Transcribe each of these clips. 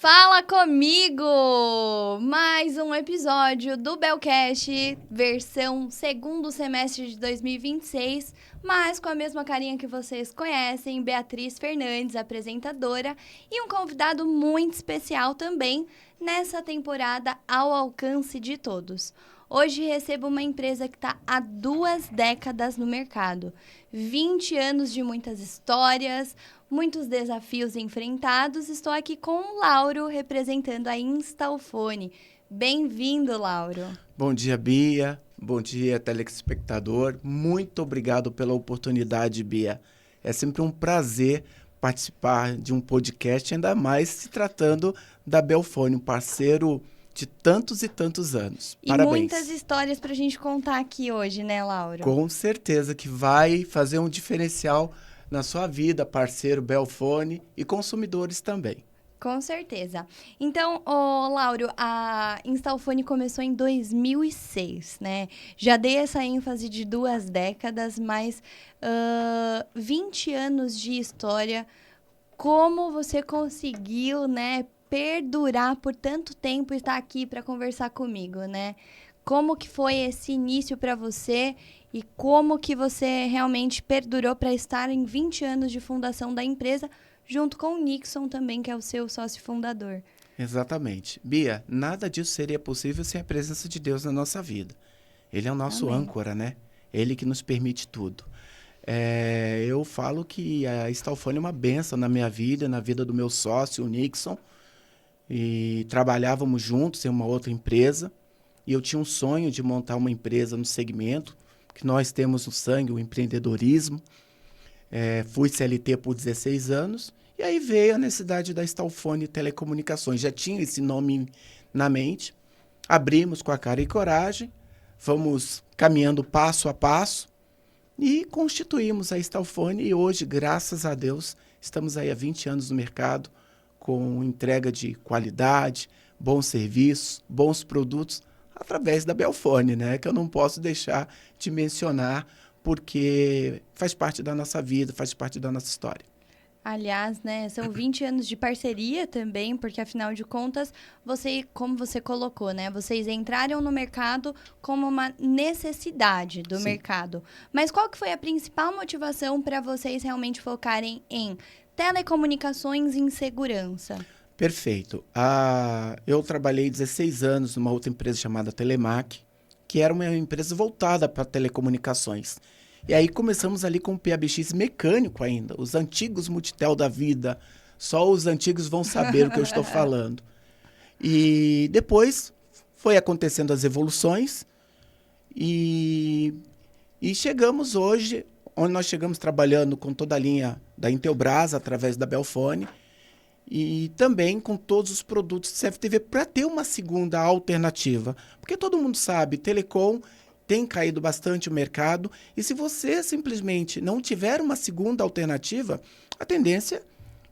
Fala comigo! Mais um episódio do Belcast, versão segundo semestre de 2026, mas com a mesma carinha que vocês conhecem, Beatriz Fernandes, apresentadora, e um convidado muito especial também nessa temporada ao alcance de todos. Hoje recebo uma empresa que está há 2 décadas no mercado, 20 anos de muitas histórias, muitos desafios enfrentados. Estou aqui com o Lauro, representando a Instalfone. Bem-vindo, Lauro. Bom dia, Bia. Bom dia, telespectador. Muito obrigado pela oportunidade, Bia. É sempre um prazer participar de um podcast, ainda mais se tratando da Belfone, um parceiro de tantos e tantos anos. E Parabéns. muitas histórias para a gente contar aqui hoje, né, Lauro? Com certeza que vai fazer um diferencial na sua vida, parceiro Belfone e consumidores também. Com certeza. Então, Lauro, a Instalfone começou em 2006, né? Já dei essa ênfase de 2 décadas, mas 20 anos de história. Como você conseguiu, né, perdurar por tanto tempo e estar aqui para conversar comigo, né? Como que foi esse início para você e como que você realmente perdurou para estar em 20 anos de fundação da empresa, junto com o Nixon também, que é o seu sócio fundador? Exatamente. Bia, nada disso seria possível sem a presença de Deus na nossa vida. Ele é o nosso Amém. âncora, né? Ele que nos permite tudo. Eu falo que a Instalfone é uma bênção na minha vida, na vida do meu sócio, o Nixon. E trabalhávamos juntos em uma outra empresa. E eu tinha um sonho de montar uma empresa no segmento, que nós temos no sangue, o empreendedorismo. Fui CLT por 16 anos. E aí veio a necessidade da Instalfone Telecomunicações. Já tinha esse nome na mente. Abrimos com a cara e coragem. Fomos caminhando passo a passo. E constituímos a Instalfone. E hoje, graças a Deus, estamos aí há 20 anos no mercado, com entrega de qualidade, bons serviços, bons produtos, através da Belfone, né? Que eu não posso deixar de mencionar, porque faz parte da nossa vida, faz parte da nossa história. Aliás, né, são 20 anos de parceria também, porque afinal de contas, como você colocou, né, vocês entraram no mercado como uma necessidade do Sim. mercado. Mas qual que foi a principal motivação para vocês realmente focarem em telecomunicações e em segurança? Perfeito. Eu trabalhei 16 anos numa outra empresa chamada Telemac, que era uma empresa voltada para telecomunicações. E aí começamos ali com o PABX mecânico ainda, os antigos Multitel da vida. Só os antigos vão saber o que eu estou falando. E depois foi acontecendo as evoluções e chegamos hoje, onde nós chegamos trabalhando com toda a linha da Intelbras, através da Belfone, e também com todos os produtos de CFTV para ter uma segunda alternativa. Porque todo mundo sabe, telecom tem caído bastante o mercado, e se você simplesmente não tiver uma segunda alternativa, a tendência é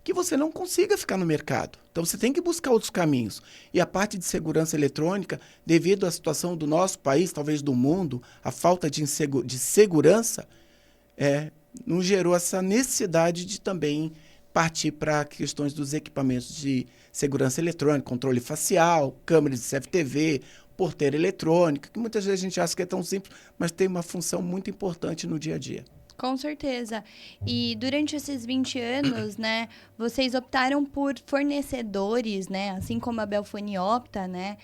que você não consiga ficar no mercado. Então você tem que buscar outros caminhos. E a parte de segurança eletrônica, devido à situação do nosso país, talvez do mundo, a falta de segurança, nos gerou essa necessidade de também partir para questões dos equipamentos de segurança eletrônica, controle facial, câmeras de CFTV, porteira eletrônica, que muitas vezes a gente acha que é tão simples, mas tem uma função muito importante no dia a dia. Com certeza. E durante esses 20 anos, né, vocês optaram por fornecedores, né, assim como a Belfone opta, né,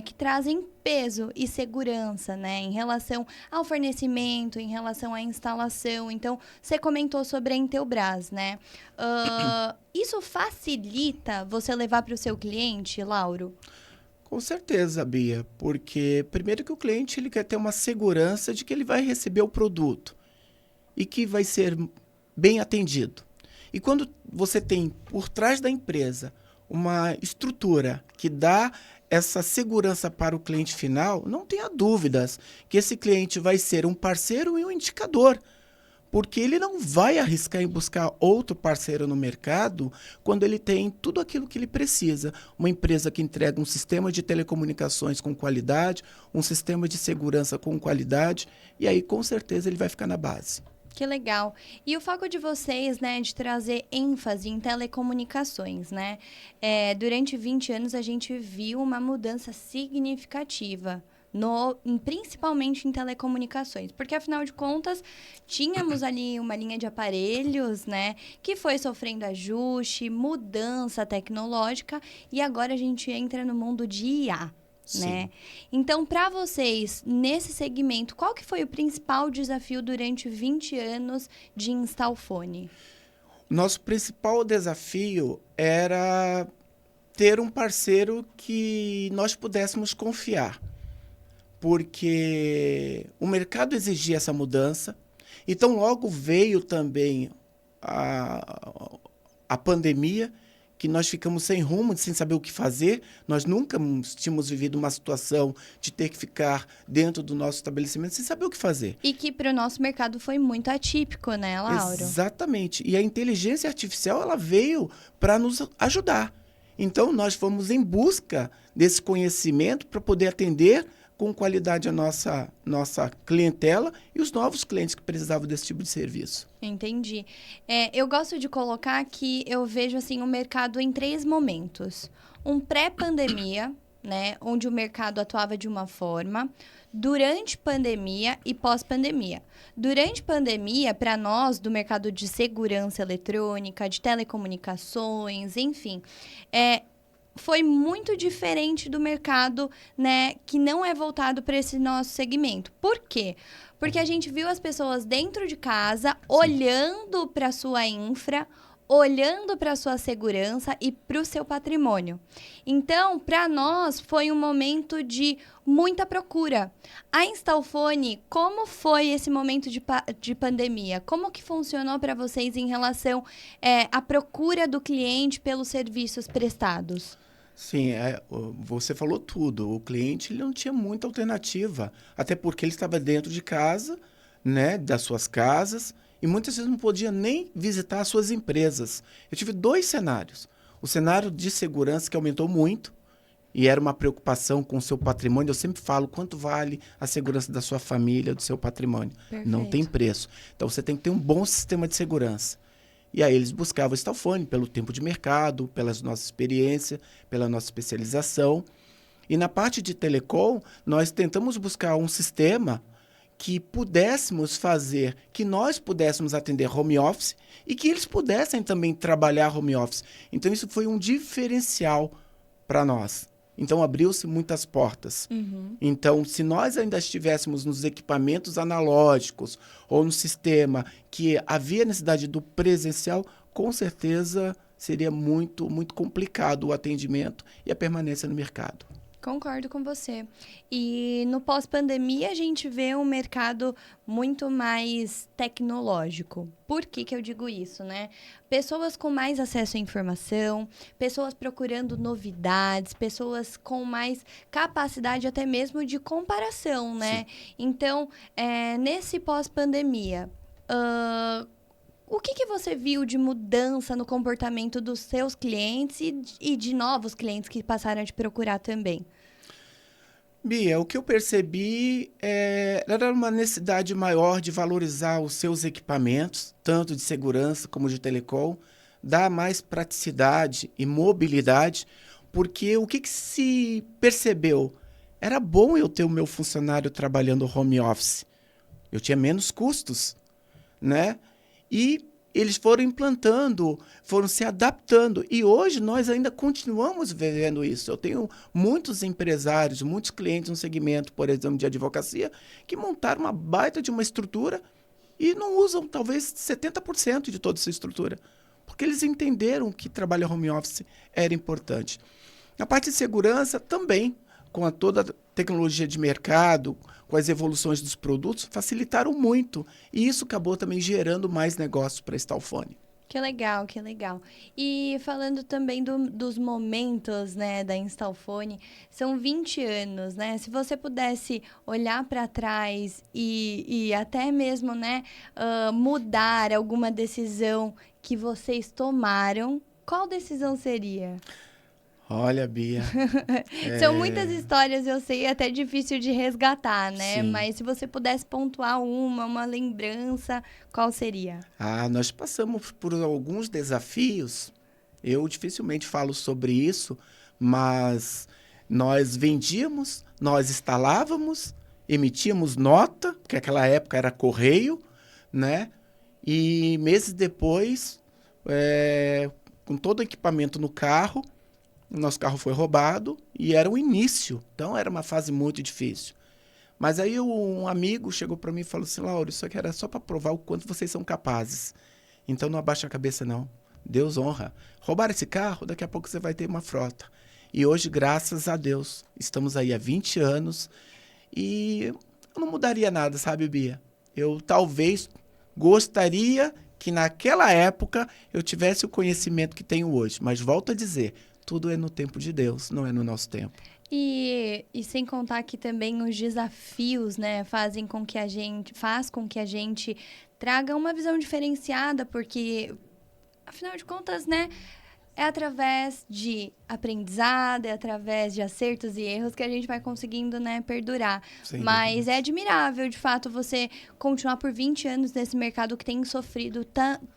que trazem peso e segurança, né, em relação ao fornecimento, em relação à instalação. Então, você comentou sobre a Intelbras, né? Isso facilita você levar para o seu cliente, Lauro? Com certeza, Bia, porque primeiro que o cliente ele quer ter uma segurança de que ele vai receber o produto e que vai ser bem atendido. E quando você tem por trás da empresa uma estrutura que dá essa segurança para o cliente final, não tenha dúvidas que esse cliente vai ser um parceiro e um indicador, porque ele não vai arriscar em buscar outro parceiro no mercado quando ele tem tudo aquilo que ele precisa. Uma empresa que entrega um sistema de telecomunicações com qualidade, um sistema de segurança com qualidade, e aí com certeza ele vai ficar na base. Que legal. E o foco de vocês, né, de trazer ênfase em telecomunicações, né? Durante 20 anos, a gente viu uma mudança significativa, principalmente em telecomunicações. Porque, afinal de contas, tínhamos ali uma linha de aparelhos, né, que foi sofrendo ajuste, mudança tecnológica, e agora a gente entra no mundo de IA. Né? Então, para vocês, nesse segmento, qual que foi o principal desafio durante 20 anos de Instalfone? Nosso principal desafio era ter um parceiro que nós pudéssemos confiar, porque o mercado exigia essa mudança. Então, logo veio também a pandemia, que nós ficamos sem rumo, sem saber o que fazer. Nós nunca tínhamos vivido uma situação de ter que ficar dentro do nosso estabelecimento sem saber o que fazer. E que para o nosso mercado foi muito atípico, né, Lauro? Exatamente. E a inteligência artificial ela veio para nos ajudar. Então, nós fomos em busca desse conhecimento para poder atender com qualidade a nossa clientela e os novos clientes que precisavam desse tipo de serviço. Entendi. Eu gosto de colocar que eu vejo assim o mercado em 3 momentos. Um pré-pandemia, né, onde o mercado atuava de uma forma, durante pandemia e pós-pandemia. Durante pandemia, para nós do mercado de segurança eletrônica, de telecomunicações, enfim, foi muito diferente do mercado, né, que não é voltado para esse nosso segmento. Por quê? Porque a gente viu as pessoas dentro de casa, olhando para a sua infra, olhando para a sua segurança e para o seu patrimônio. Então, para nós, foi um momento de muita procura. A Instalfone, como foi esse momento de pandemia? Como que funcionou para vocês em relação à procura do cliente pelos serviços prestados? Sim, você falou tudo. O cliente ele não tinha muita alternativa, até porque ele estava dentro de casa, né, das suas casas, e muitas vezes não podia nem visitar as suas empresas. Eu tive 2 cenários. O cenário de segurança, que aumentou muito, e era uma preocupação com o seu patrimônio. Eu sempre falo quanto vale a segurança da sua família, do seu patrimônio. Perfeito. Não tem preço. Então, você tem que ter um bom sistema de segurança. E aí eles buscavam o Instalfone pelo tempo de mercado, pela nossa experiência, pela nossa especialização. E na parte de telecom, nós tentamos buscar um sistema que pudéssemos fazer, que nós pudéssemos atender home office e que eles pudessem também trabalhar home office. Então, isso foi um diferencial para nós. Então, abriu-se muitas portas. Uhum. Então, se nós ainda estivéssemos nos equipamentos analógicos ou no sistema que havia necessidade do presencial, com certeza seria muito, muito complicado o atendimento e a permanência no mercado. Concordo com você. E no pós-pandemia a gente vê um mercado muito mais tecnológico. Por que que eu digo isso, né? Pessoas com mais acesso à informação, pessoas procurando novidades, pessoas com mais capacidade até mesmo de comparação, né? Sim. Então, nesse pós-pandemia, o que você viu de mudança no comportamento dos seus clientes e de novos clientes que passaram a te procurar também? Bia, o que eu percebi era uma necessidade maior de valorizar os seus equipamentos, tanto de segurança como de telecom, dar mais praticidade e mobilidade, porque o que se percebeu? Era bom eu ter o meu funcionário trabalhando home office. Eu tinha menos custos, né? E eles foram implantando, foram se adaptando. E hoje nós ainda continuamos vivendo isso. Eu tenho muitos empresários, muitos clientes no segmento, por exemplo, de advocacia, que montaram uma baita de uma estrutura e não usam talvez 70% de toda essa estrutura. Porque eles entenderam que trabalho home office era importante. Na parte de segurança também, com toda a tecnologia de mercado, com as evoluções dos produtos, facilitaram muito. E isso acabou também gerando mais negócios para a Instalfone. Que legal, que legal. E falando também dos momentos, né, da Instalfone, são 20 anos, né? Se você pudesse olhar para trás e até mesmo, né, mudar alguma decisão que vocês tomaram, qual decisão seria? Olha, Bia. São muitas histórias, eu sei, é até difícil de resgatar, né? Sim. Mas se você pudesse pontuar uma lembrança, qual seria? Nós passamos por alguns desafios. Eu dificilmente falo sobre isso, mas nós vendíamos, nós instalávamos, emitíamos nota, porque naquela época era correio, né? E meses depois, com todo o equipamento no carro, o nosso carro foi roubado e era o início. Então, era uma fase muito difícil. Mas aí um amigo chegou para mim e falou assim, Lauro, isso aqui era só para provar o quanto vocês são capazes. Então, não abaixa a cabeça, não. Deus honra. Roubar esse carro, daqui a pouco você vai ter uma frota. E hoje, graças a Deus, estamos aí há 20 anos e eu não mudaria nada, sabe, Bia? Eu talvez gostaria que naquela época eu tivesse o conhecimento que tenho hoje. Mas volto a dizer, tudo é no tempo de Deus, não é no nosso tempo. E sem contar que também os desafios, né, faz com que a gente traga uma visão diferenciada, porque, afinal de contas, né, é através de aprendizado, é através de acertos e erros que a gente vai conseguindo, né, perdurar. Mas é admirável, de fato, você continuar por 20 anos nesse mercado que tem sofrido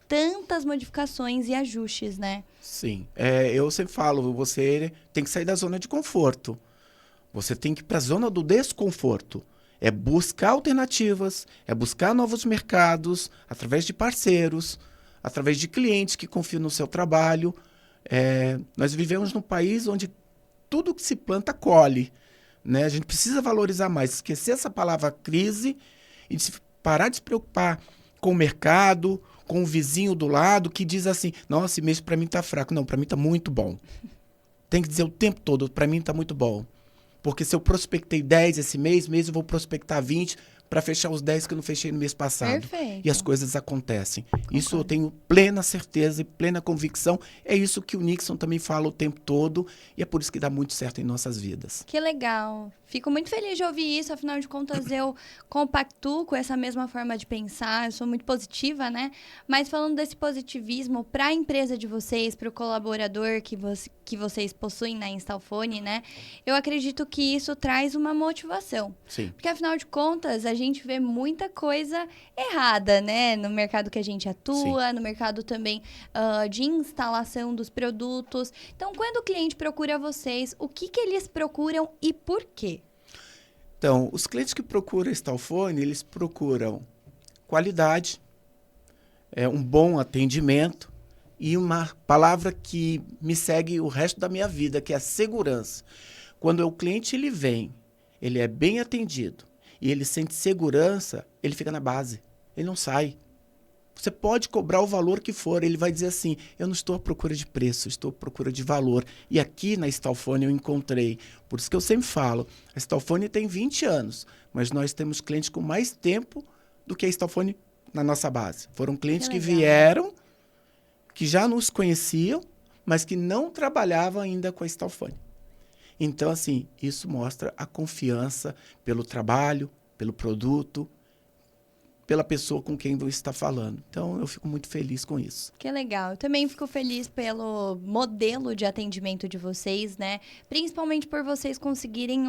tantas modificações e ajustes, né? Sim. Eu sempre falo, você tem que sair da zona de conforto. Você tem que ir para a zona do desconforto. É buscar alternativas, é buscar novos mercados, através de parceiros, através de clientes que confiam no seu trabalho. Nós vivemos num país onde tudo que se planta colhe, né? A gente precisa valorizar mais, esquecer essa palavra crise e parar de se preocupar com o mercado, com o vizinho do lado que diz assim, nossa, esse mês para mim tá fraco. Não, para mim tá muito bom. Tem que dizer o tempo todo, para mim tá muito bom. Porque se eu prospectei 10 esse mês eu vou prospectar 20 para fechar os 10 que eu não fechei no mês passado. Perfeito. E as coisas acontecem. Concordo. Isso eu tenho plena certeza e plena convicção. É isso que o Nixon também fala o tempo todo e é por isso que dá muito certo em nossas vidas. Que legal. Fico muito feliz de ouvir isso, afinal de contas eu compactuo com essa mesma forma de pensar, eu sou muito positiva, né? Mas falando desse positivismo para a empresa de vocês, para o colaborador que vocês possuem na Instalfone, né? Eu acredito que isso traz uma motivação. Sim. Porque afinal de contas, a gente vê muita coisa errada, né? No mercado que a gente atua, no mercado também de instalação dos produtos. Então, quando o cliente procura vocês, o que eles procuram e por quê? Então, os clientes que procuram Instalfone, eles procuram qualidade, um bom atendimento e uma palavra que me segue o resto da minha vida, que é a segurança. Quando o cliente ele vem, ele é bem atendido e ele sente segurança, ele fica na base, ele não sai. Você pode cobrar o valor que for, ele vai dizer assim, eu não estou à procura de preço, estou à procura de valor. E aqui na Instalfone eu encontrei. Por isso que eu sempre falo, a Instalfone tem 20 anos, mas nós temos clientes com mais tempo do que a Instalfone na nossa base. Foram clientes que vieram, que já nos conheciam, mas que não trabalhavam ainda com a Instalfone. Então, assim, isso mostra a confiança pelo trabalho, pelo produto, pela pessoa com quem você está falando. Então, eu fico muito feliz com isso. Que legal. Eu também fico feliz pelo modelo de atendimento de vocês, né? Principalmente por vocês conseguirem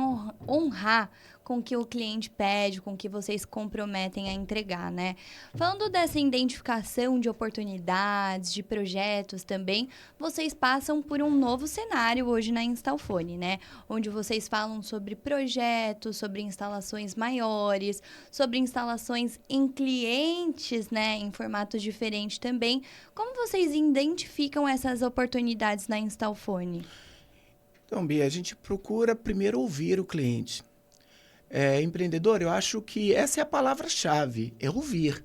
honrar com o que o cliente pede, com o que vocês comprometem a entregar, né? Falando dessa identificação de oportunidades, de projetos também, vocês passam por um novo cenário hoje na Instalfone, né? Onde vocês falam sobre projetos, sobre instalações maiores, sobre instalações em clientes, né? Em formatos diferentes também. Como vocês identificam essas oportunidades na Instalfone? Então, Bia, a gente procura primeiro ouvir o cliente. Empreendedor, eu acho que essa é a palavra-chave, é ouvir.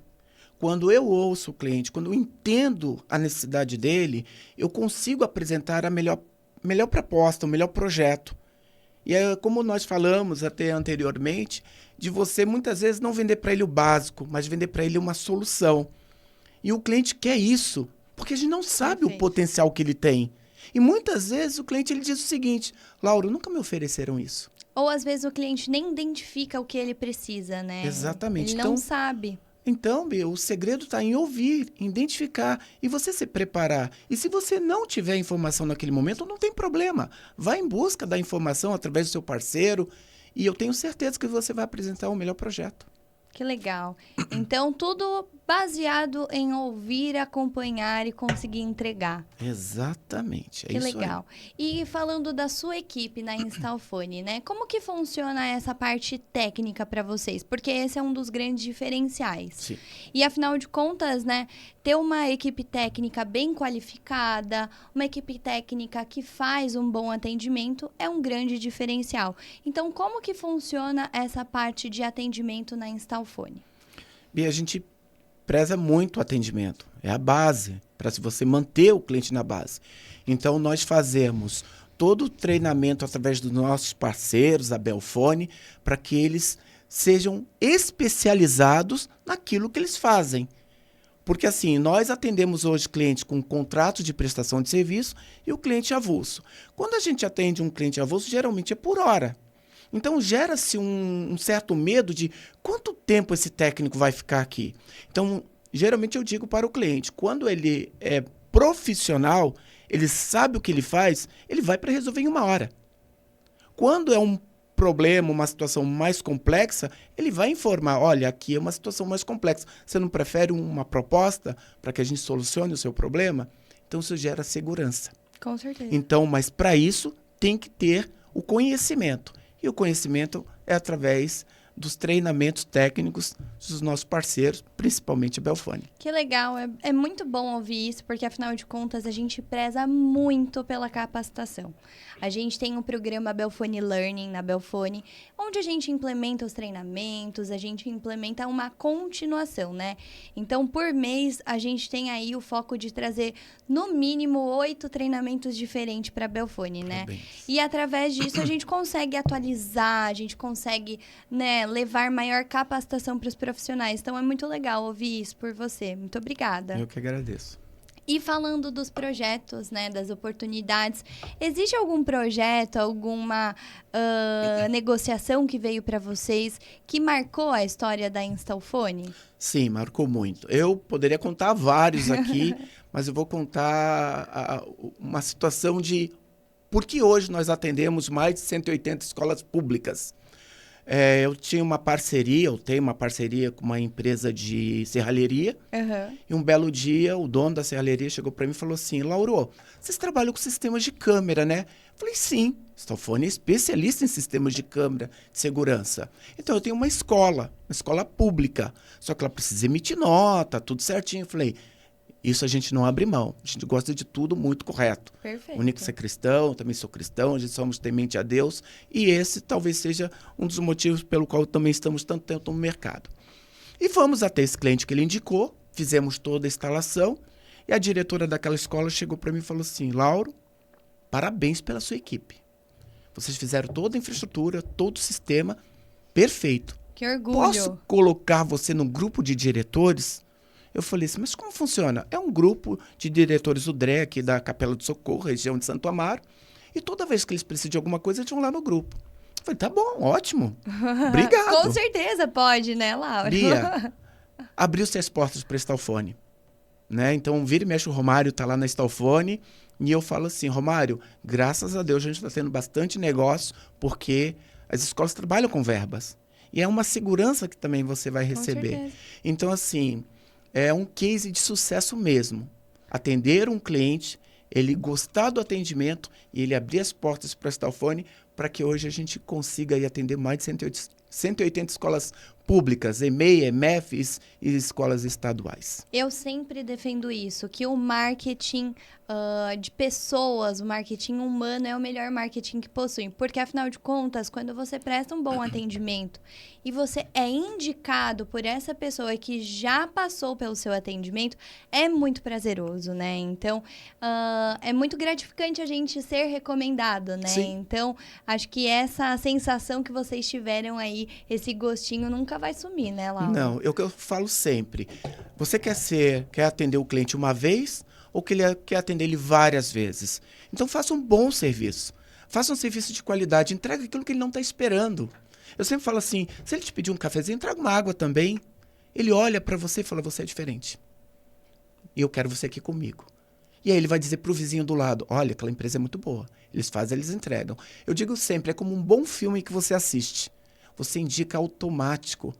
Quando eu ouço o cliente, quando eu entendo a necessidade dele, eu consigo apresentar a melhor proposta, o melhor projeto. E é como nós falamos até anteriormente, de você muitas vezes não vender para ele o básico, mas vender para ele uma solução. E o cliente quer isso, porque a gente não sabe o potencial que ele tem. E muitas vezes o cliente ele diz o seguinte, Lauro, nunca me ofereceram isso. Ou às vezes o cliente nem identifica o que ele precisa, né? Exatamente. Ele não sabe. Então, Bia, o segredo está em ouvir, em identificar e você se preparar. E se você não tiver informação naquele momento, não tem problema. Vá em busca da informação através do seu parceiro e eu tenho certeza que você vai apresentar o melhor projeto. Que legal. Então, tudo baseado em ouvir, acompanhar e conseguir entregar. Exatamente, é Que isso aí. legal. E falando da sua equipe na Instalfone, né? Como que funciona essa parte técnica para vocês? Porque esse é um dos grandes diferenciais. Sim. E afinal de contas, né, ter uma equipe técnica bem qualificada, uma equipe técnica que faz um bom atendimento é um grande diferencial. Então, como que funciona essa parte de atendimento na Instalfone? Bia, a gente preza muito o atendimento. É a base para se você manter o cliente na base. Então, nós fazemos todo o treinamento através dos nossos parceiros, a Belfone, para que eles sejam especializados naquilo que eles fazem. Porque assim, nós atendemos hoje clientes com contrato de prestação de serviço e o cliente avulso. Quando a gente atende um cliente avulso, geralmente é por hora. Então, gera-se um certo medo de quanto tempo esse técnico vai ficar aqui. Então, geralmente eu digo para o cliente, quando ele é profissional, ele sabe o que ele faz, ele vai para resolver em 1 hora. Quando é um problema, uma situação mais complexa, ele vai informar, olha, aqui é uma situação mais complexa. Você não prefere uma proposta para que a gente solucione o seu problema? Então, isso gera segurança. Com certeza. Então, mas para isso, tem que ter o conhecimento. E o conhecimento é através dos treinamentos técnicos dos nossos parceiros, principalmente a Belfone. Que legal, é muito bom ouvir isso, porque afinal de contas a gente preza muito pela capacitação. A gente tem um programa Belfone Learning na Belfone, onde a gente implementa os treinamentos, a gente implementa uma continuação, né? Então, por mês, a gente tem aí o foco de trazer, no mínimo, 8 treinamentos diferentes para a Belfone, né? Parabéns. E através disso a gente consegue atualizar, a gente consegue, né, levar maior capacitação para os profissionais. Então, é muito legal ouvir isso por você. Muito obrigada. Eu que agradeço. E falando dos projetos, né, das oportunidades, existe algum projeto, alguma negociação que veio para vocês que marcou a história da Instalfone? Sim, marcou muito. Eu poderia contar vários aqui, mas eu vou contar uma situação de por que hoje nós atendemos mais de 180 escolas públicas. Eu tenho uma parceria com uma empresa de serralheria. Uhum. E um belo dia, o dono da serralheria chegou para mim e falou assim, Lauro, vocês trabalham com sistemas de câmera, né? Eu falei, sim, Instalfone é especialista em sistemas de câmera de segurança. Então, eu tenho uma escola pública, só que ela precisa emitir nota, tudo certinho. Eu falei, isso a gente não abre mão, a gente gosta de tudo muito correto. Perfeito. O Nico é cristão, também sou cristão, a gente somos temente a Deus, e esse talvez seja um dos motivos pelo qual também estamos tanto tempo no mercado. E fomos até esse cliente que ele indicou, fizemos toda a instalação, e a diretora daquela escola chegou para mim e falou assim, Lauro, parabéns pela sua equipe. Vocês fizeram toda a infraestrutura, todo o sistema perfeito. Que orgulho. Posso colocar você no grupo de diretores? Eu falei assim, mas como funciona? É um grupo de diretores do DRE aqui da Capela do Socorro, região de Santo Amaro, e toda vez que eles precisam de alguma coisa, eles vão lá no grupo. Eu falei, tá bom, ótimo. Obrigado. Com certeza pode, né, Laura? Bia, abriu-se as portas para a Instalfone. Né? Então, vira e mexe, o Romário está lá na Instalfone, e eu falo assim, Romário, graças a Deus a gente está tendo bastante negócio, porque as escolas trabalham com verbas. E é uma segurança que também você vai receber. Com certeza. Então, assim, é um case de sucesso mesmo. Atender um cliente, ele gostar do atendimento e ele abrir as portas para a Instalfone para que hoje a gente consiga aí atender mais de 180 escolas públicas, EMEI, EMEFs e escolas estaduais. Eu sempre defendo isso, que o marketing de pessoas, o marketing humano é o melhor marketing que possuem. Porque, afinal de contas, quando você presta um bom atendimento e você é indicado por essa pessoa que já passou pelo seu atendimento, é muito prazeroso, né? Então, é muito gratificante a gente ser recomendado, né? Sim. Então, acho que essa sensação que vocês tiveram aí, esse gostinho, nunca vai sumir, né, Laura? Não, é o que eu falo sempre. Você quer atender o cliente uma vez ou quer atender ele várias vezes? Então faça um bom serviço. Faça um serviço de qualidade. Entrega aquilo que ele não está esperando. Eu sempre falo assim, se ele te pedir um cafezinho, traga uma água também. Ele olha para você e fala, você é diferente. E eu quero você aqui comigo. E aí ele vai dizer para o vizinho do lado, olha, aquela empresa é muito boa. Eles fazem, eles entregam. Eu digo sempre, é como um bom filme que você assiste. Você indica automático.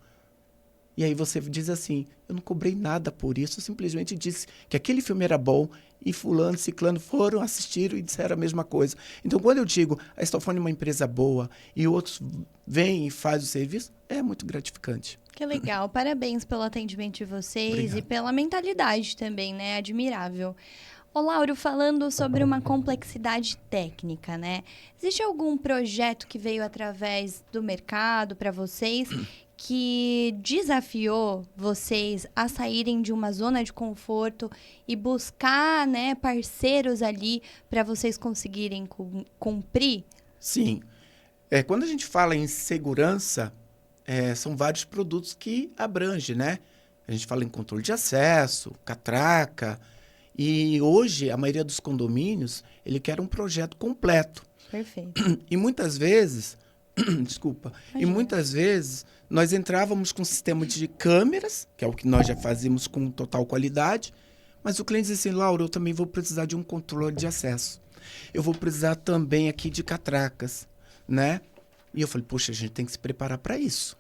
E aí você diz assim, eu não cobrei nada por isso, eu simplesmente disse que aquele filme era bom e fulano, ciclano foram, assistiram e disseram a mesma coisa. Então, quando eu digo, a Stalfone é uma empresa boa e outros vêm e fazem o serviço, é muito gratificante. Que legal, parabéns pelo atendimento de vocês. Obrigado. E pela mentalidade também, né? Admirável. Ô, Lauro, falando sobre uma complexidade técnica, né? Existe algum projeto que veio através do mercado para vocês que desafiou vocês a saírem de uma zona de conforto e buscar, né, parceiros ali para vocês conseguirem cumprir? Sim. Quando a gente fala em segurança, são vários produtos que abrange, né? A gente fala em controle de acesso, catraca. E hoje, a maioria dos condomínios, ele quer um projeto completo. Perfeito. E muitas vezes, desculpa, imagina. E muitas vezes nós entrávamos com um sistema de câmeras, que é o que nós já fazíamos com total qualidade, mas o cliente dizia assim, Laura, eu também vou precisar de um controle de acesso. Eu vou precisar também aqui de catracas, né? E eu falei, poxa, a gente tem que se preparar para isso.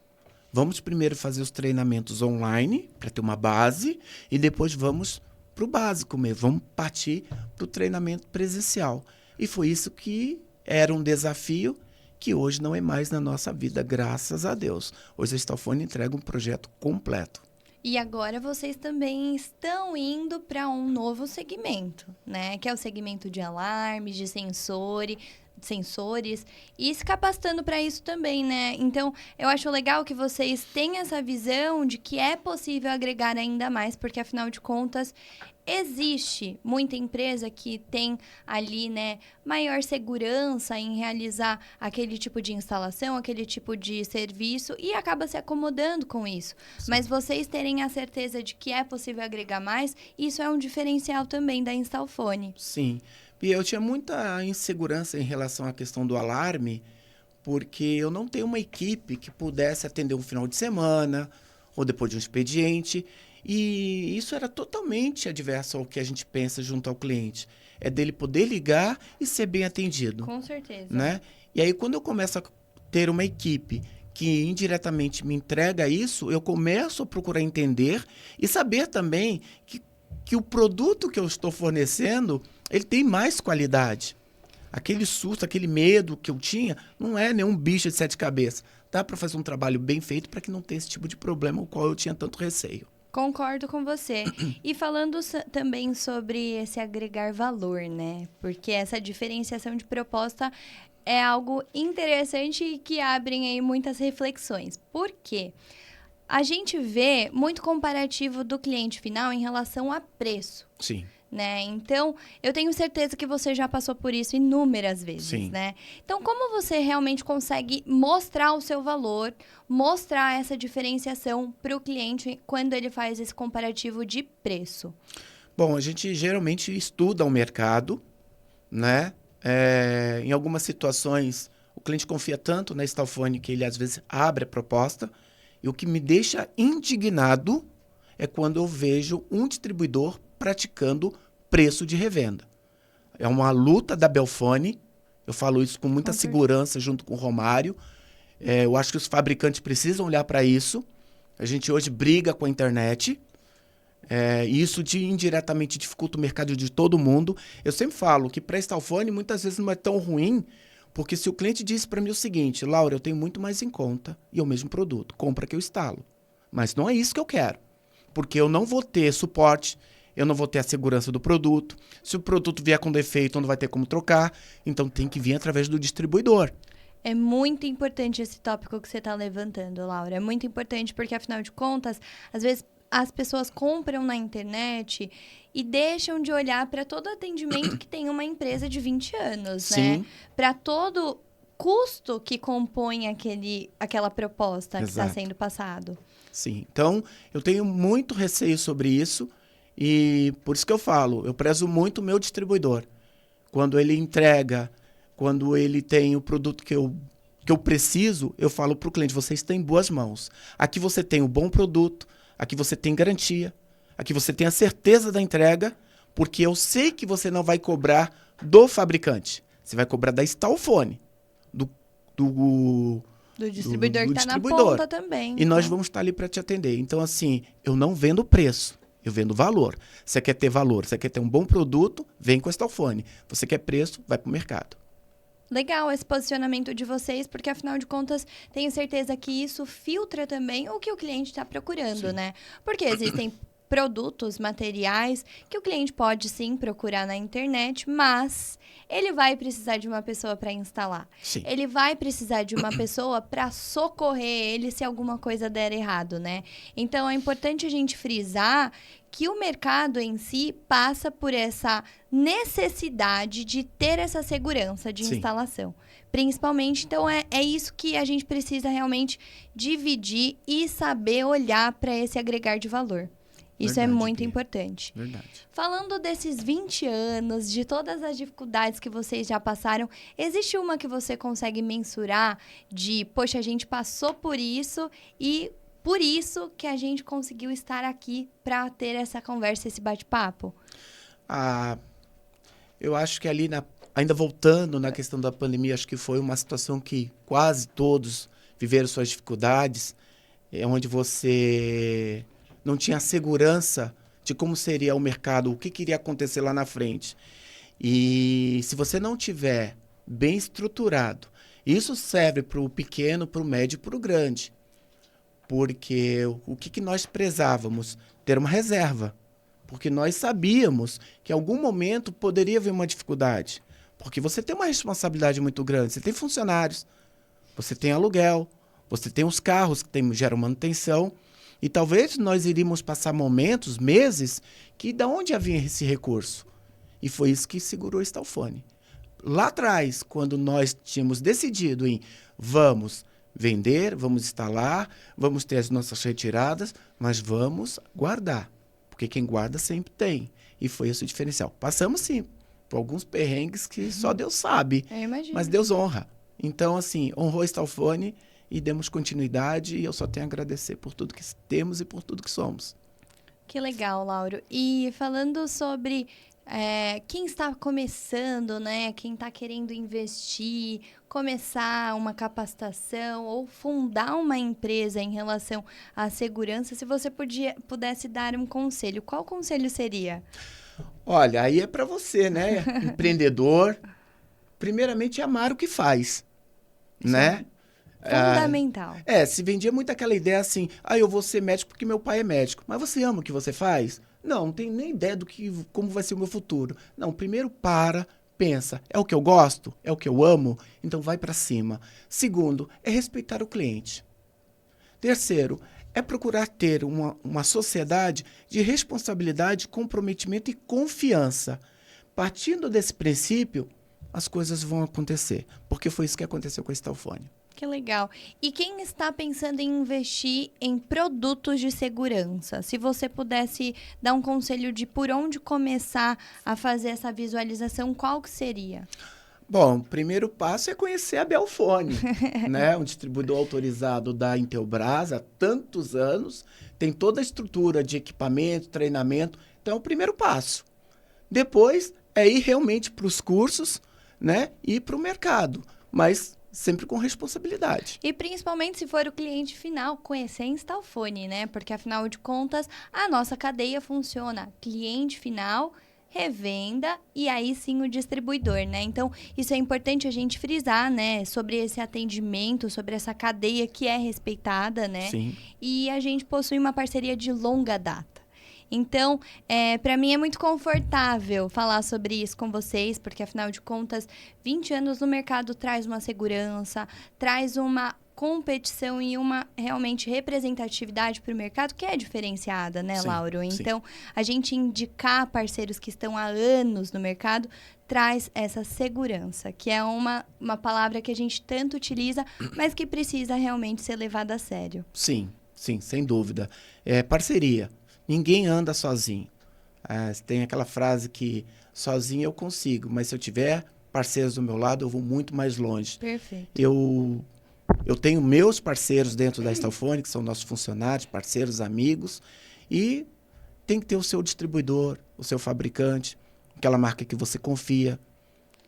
Vamos primeiro fazer os treinamentos online, para ter uma base, e depois vamos para o básico mesmo, vamos partir para o treinamento presencial. E foi isso que era um desafio que hoje não é mais na nossa vida, graças a Deus. Hoje a Stalfone entrega um projeto completo. E agora vocês também estão indo para um novo segmento, né? Que é o segmento de alarmes, de sensores e se capacitando para isso também, né? Então, eu acho legal que vocês tenham essa visão de que é possível agregar ainda mais, porque afinal de contas existe muita empresa que tem ali, né, maior segurança em realizar aquele tipo de instalação, aquele tipo de serviço e acaba se acomodando com isso. Sim. Mas vocês terem a certeza de que é possível agregar mais, isso é um diferencial também da Stalfone. Sim. E eu tinha muita insegurança em relação à questão do alarme, porque eu não tenho uma equipe que pudesse atender um final de semana ou depois de um expediente. E isso era totalmente adverso ao que a gente pensa junto ao cliente. É dele poder ligar e ser bem atendido. Com certeza. Né? E aí, quando eu começo a ter uma equipe que indiretamente me entrega isso, eu começo a procurar entender e saber também que o produto que eu estou fornecendo, ele tem mais qualidade. Aquele susto, aquele medo que eu tinha, não é nenhum bicho de 7 cabeças. Dá para fazer um trabalho bem feito para que não tenha esse tipo de problema, o qual eu tinha tanto receio. Concordo com você. E falando também sobre esse agregar valor, né? Porque essa diferenciação de proposta é algo interessante e que abrem aí muitas reflexões. Por quê? A gente vê muito comparativo do cliente final em relação a preço. Sim. Né? Então, eu tenho certeza que você já passou por isso inúmeras vezes, Sim. Né? Então, como você realmente consegue mostrar o seu valor, mostrar essa diferenciação para o cliente quando ele faz esse comparativo de preço? Bom, a gente geralmente estuda o mercado, né? Em algumas situações, o cliente confia tanto na Stalfone que ele, às vezes, abre a proposta. E o que me deixa indignado é quando eu vejo um distribuidor praticando preço de revenda. É uma luta da Belfone, eu falo isso com muita segurança junto com o Romário. Eu acho que os fabricantes precisam olhar para isso. A gente hoje briga com a internet. E isso indiretamente dificulta o mercado de todo mundo. Eu sempre falo que para a Stalfone muitas vezes não é tão ruim, porque se o cliente disse para mim o seguinte, Laura, eu tenho muito mais em conta e é o mesmo produto, compra que eu instalo. Mas não é isso que eu quero, porque eu não vou ter suporte, eu não vou ter a segurança do produto. Se o produto vier com defeito, não vai ter como trocar. Então, tem que vir através do distribuidor. É muito importante esse tópico que você está levantando, Laura. É muito importante porque, afinal de contas, às vezes as pessoas compram na internet e deixam de olhar para todo o atendimento que tem uma empresa de 20 anos, Sim. Né? Para todo custo que compõe aquela proposta que está sendo passado. Sim. Então, eu tenho muito receio sobre isso. E por isso que eu falo, eu prezo muito o meu distribuidor. Quando ele entrega, quando ele tem o produto que eu preciso, eu falo para o cliente, você está em boas mãos. Aqui você tem um bom produto, Aqui você tem garantia. Aqui você tem a certeza da entrega, porque eu sei que você não vai cobrar do fabricante. Você vai cobrar da Stalfone, do distribuidor que está na distribuidor. ponta também. E nós vamos estar ali para te atender. Então, assim, eu não vendo preço, eu vendo valor. Você quer ter valor, você quer ter um bom produto, vem com a Stalfone. Você quer preço, vai para o mercado. Legal esse posicionamento de vocês, porque afinal de contas, tenho certeza que isso filtra também o que o cliente está procurando, Sim. né? Porque existem produtos, materiais que o cliente pode sim procurar na internet, mas ele vai precisar de uma pessoa para instalar. Sim. Ele vai precisar de uma pessoa para socorrer ele se alguma coisa der errado, né? Então é importante a gente frisar que o mercado em si passa por essa necessidade de ter essa segurança de Sim. instalação. Principalmente, então, é isso que a gente precisa realmente dividir e saber olhar para esse agregar de valor. Isso é Verdade, muito Bia. importante. Verdade. Falando desses 20 anos, de todas as dificuldades que vocês já passaram, existe uma que você consegue mensurar de, poxa, a gente passou por isso e por isso que a gente conseguiu estar aqui para ter essa conversa, esse bate-papo? Eu acho que ali, ainda voltando na questão da pandemia, acho que foi uma situação que quase todos viveram suas dificuldades, onde você não tinha segurança de como seria o mercado, o que iria acontecer lá na frente. E se você não tiver bem estruturado, isso serve para o pequeno, para o médio e para o grande. Porque o que nós prezávamos? Ter uma reserva. Porque nós sabíamos que em algum momento poderia haver uma dificuldade. Porque você tem uma responsabilidade muito grande. Você tem funcionários, você tem aluguel, você tem os carros que geram manutenção. E talvez nós iríamos passar momentos, meses, que de onde havia esse recurso? E foi isso que segurou o Stalfone. Lá atrás, quando nós tínhamos decidido em vamos vender, vamos instalar, vamos ter as nossas retiradas, mas vamos guardar. Porque quem guarda sempre tem. E foi esse o diferencial. Passamos, sim, por alguns perrengues que só Deus sabe. Eu imagino. Mas Deus honra. Então, assim, honrou a Stalfone e demos continuidade. E eu só tenho a agradecer por tudo que temos e por tudo que somos. Que legal, Lauro. E falando sobre quem está começando, né? Quem está querendo investir, começar uma capacitação ou fundar uma empresa em relação à segurança, se você pudesse dar um conselho, qual conselho seria? Olha, aí é para você, né? Empreendedor, primeiramente amar o que faz, né? Fundamental. Se vendia muito aquela ideia assim, eu vou ser médico porque meu pai é médico. Mas você ama o que você faz? Não tenho nem ideia como vai ser o meu futuro. Não, primeiro pensa, é o que eu gosto? É o que eu amo? Então vai para cima. Segundo, é respeitar o cliente. Terceiro, é procurar ter uma sociedade de responsabilidade, comprometimento e confiança. Partindo desse princípio, as coisas vão acontecer, porque foi isso que aconteceu com a Stalfone. Que legal. E quem está pensando em investir em produtos de segurança? Se você pudesse dar um conselho de por onde começar a fazer essa visualização, qual que seria? Bom, o primeiro passo é conhecer a Belfone, né? Um distribuidor autorizado da Intelbras há tantos anos, tem toda a estrutura de equipamento, treinamento. Então, é o primeiro passo. Depois, é ir realmente para os cursos, né? E para o mercado. Mas sempre com responsabilidade. E principalmente se for o cliente final, conhecer a Stalfone, né? Porque afinal de contas, a nossa cadeia funciona. Cliente final, revenda e aí sim o distribuidor, né? Então, isso é importante a gente frisar, né? Sobre esse atendimento, sobre essa cadeia que é respeitada, né? Sim. E a gente possui uma parceria de longa data. Então, para mim é muito confortável falar sobre isso com vocês, porque afinal de contas, 20 anos no mercado traz uma segurança, traz uma competição e uma realmente representatividade para o mercado que é diferenciada, né, Sim, Lauro? sim. Então, a gente indicar parceiros que estão há anos no mercado traz essa segurança, que é uma palavra que a gente tanto utiliza, mas que precisa realmente ser levada a sério. Sim, sem dúvida. É parceria. Ninguém anda sozinho. Tem aquela frase que sozinho eu consigo, mas se eu tiver parceiros do meu lado, eu vou muito mais longe. Perfeito. Eu Eu tenho meus parceiros dentro da Stalfone, que são nossos funcionários, parceiros, amigos, e tem que ter o seu distribuidor, o seu fabricante, aquela marca que você confia,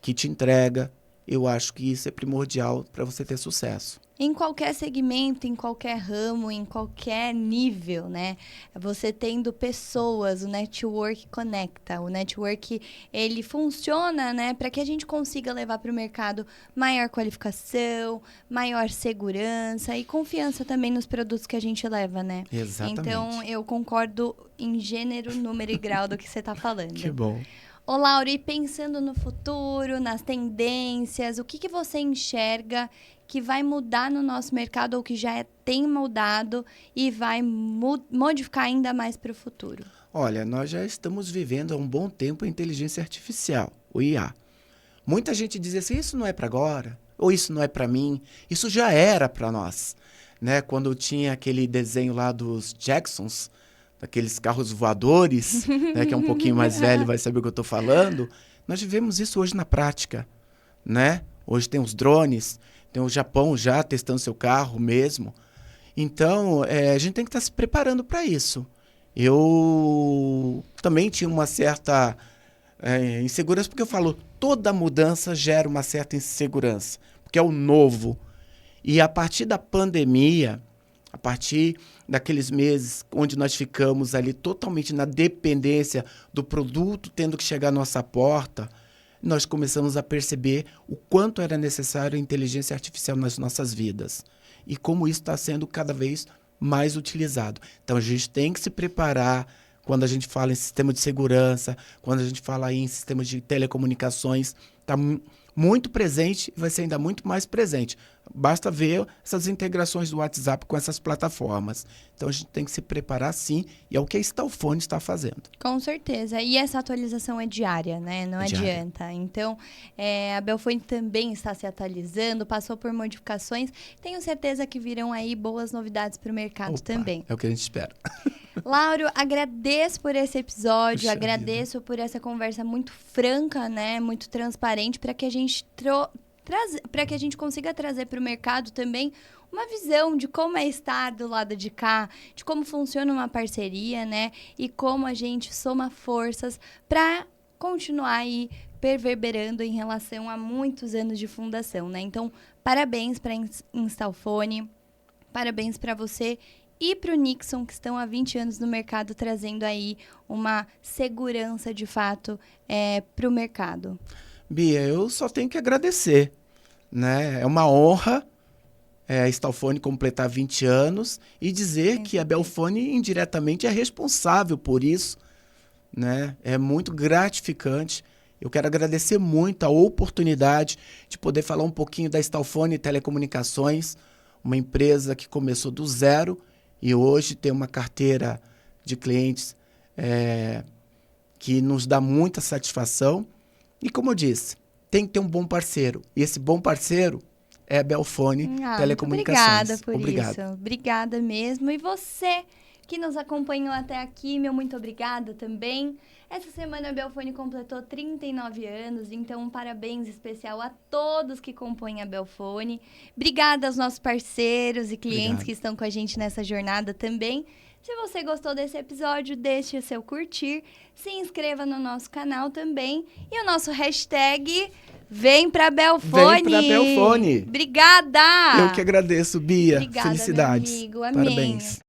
que te entrega. Eu acho que isso é primordial para você ter sucesso. Em qualquer segmento, em qualquer ramo, em qualquer nível, né? Você tendo pessoas, o network conecta. O network, ele funciona, né? Para que a gente consiga levar para o mercado maior qualificação, maior segurança e confiança também nos produtos que a gente leva, né? Exatamente. Então, eu concordo em gênero, número e grau do que você está falando. Que bom. Ô, Laura, e pensando no futuro, nas tendências, o que você enxerga que vai mudar no nosso mercado ou que já tem mudado e vai modificar ainda mais para o futuro? Olha, nós já estamos vivendo há um bom tempo a inteligência artificial, o IA. Muita gente diz assim, isso não é para agora, ou isso não é para mim. Isso já era para nós, né? Quando tinha aquele desenho lá dos Jacksons, daqueles carros voadores, né, que é um pouquinho mais velho, vai saber o que eu estou falando. Nós vivemos isso hoje na prática, né? Hoje tem os drones, tem o Japão já testando seu carro mesmo. Então, a gente tem que estar se preparando para isso. Eu também tinha uma certa insegurança, porque eu falo, toda mudança gera uma certa insegurança, porque é o novo. E a partir da pandemia, a partir daqueles meses onde nós ficamos ali totalmente na dependência do produto tendo que chegar à nossa porta, nós começamos a perceber o quanto era necessário a inteligência artificial nas nossas vidas e como isso está sendo cada vez mais utilizado. Então, a gente tem que se preparar quando a gente fala em sistema de segurança, quando a gente fala em sistemas de telecomunicações, está muito presente e vai ser ainda muito mais presente. Basta ver essas integrações do WhatsApp com essas plataformas. Então, a gente tem que se preparar sim, e é o que a Stalfone está fazendo. Com certeza. E essa atualização é diária, né? Não adianta. Então, a Belfone também está se atualizando, passou por modificações. Tenho certeza que virão aí boas novidades para o mercado também. É o que a gente espera. Lauro, agradeço por esse episódio, Puxa agradeço por essa conversa muito franca, né? Muito transparente, para que a gente para que a gente consiga trazer para o mercado também uma visão de como é estar do lado de cá, de como funciona uma parceria, né? E como a gente soma forças para continuar aí perverberando em relação a muitos anos de fundação, né? Então, parabéns para a Stalfone, parabéns para você e para o Nixon, que estão há 20 anos no mercado, trazendo aí uma segurança de fato para o mercado. Bia, eu só tenho que agradecer, né? É uma honra a Stalfone completar 20 anos e dizer que a Belfone indiretamente é responsável por isso, né? É muito gratificante. Eu quero agradecer muito a oportunidade de poder falar um pouquinho da Stalfone Telecomunicações, uma empresa que começou do zero e hoje tem uma carteira de clientes que nos dá muita satisfação. E como eu disse, tem que ter um bom parceiro. E esse bom parceiro é a Belfone Telecomunicações. Muito obrigada por isso. Obrigada mesmo. E você que nos acompanhou até aqui, meu muito obrigada também. Essa semana a Belfone completou 39 anos, então um parabéns especial a todos que compõem a Belfone. Obrigada aos nossos parceiros e clientes que estão com a gente nessa jornada também. Se você gostou desse episódio, deixe o seu curtir, se inscreva no nosso canal também e o nosso hashtag Vem pra Belfone. Vem pra Belfone. Obrigada! Eu que agradeço, Bia. Obrigada, felicidades. meu amigo. Amém. Parabéns.